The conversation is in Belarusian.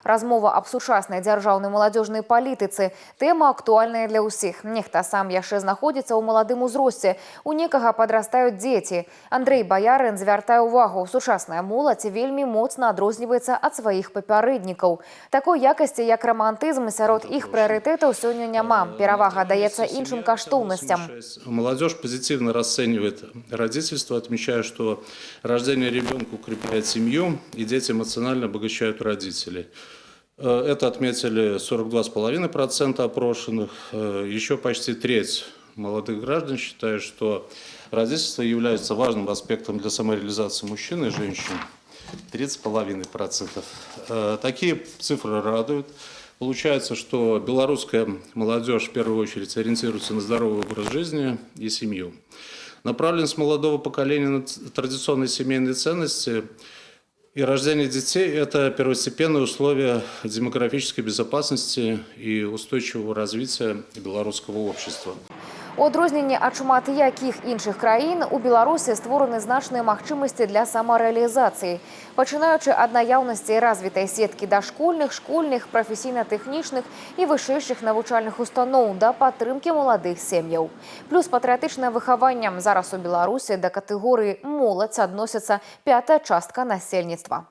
Размова аб сучаснай дзяржаўнай маладзёжнай палітыцы. Тэма актуальная для ўсіх. Нехта сам яшчэ знаходзіцца ў маладым узросце. У некага падрастаюць дзеці. Андрэй Баярын звяртае ўвагу. Сучасная моладзь вельмі моцна адрозніваецца ад сваіх папярэднікаў. Такой якасці, як романтызм, сярод іх прыярытэтаў сёння няма. Перавага даецца іншым каштоўнасцям. Молодежь позитивно расценивает родительство, отмечая, что рождение ребенка укрепляет семью, и дети эмоционально обогащают родителей. Это отметили 42,5% опрошенных. Еще почти треть молодых граждан считают, что родительство является важным аспектом для самореализации мужчин и женщин. 30,5%. Такие цифры радуют. Получается, что белорусская молодежь в первую очередь ориентируется на здоровый образ жизни и семью. Направленность молодого поколения на традиционные семейные ценности и рождение детей – это первостепенные условия демографической безопасности и устойчивого развития белорусского общества. У адрозненні ад шмат якіх іншых краін у Беларусі створаны значныя магчымасці для самарэалізацыі. Пачынаючы ад наяўнасці развітай сеткі дашкольных, школьных, прафесійна-тэхнічных і вышэйшых навучальных устаноў да падтрымкі маладых сем'яў. Плюс патрыятычнае выхаванне. Зараз у Беларусі да катэгорыі моладзь адносіцца 5-я частка насельніцтва.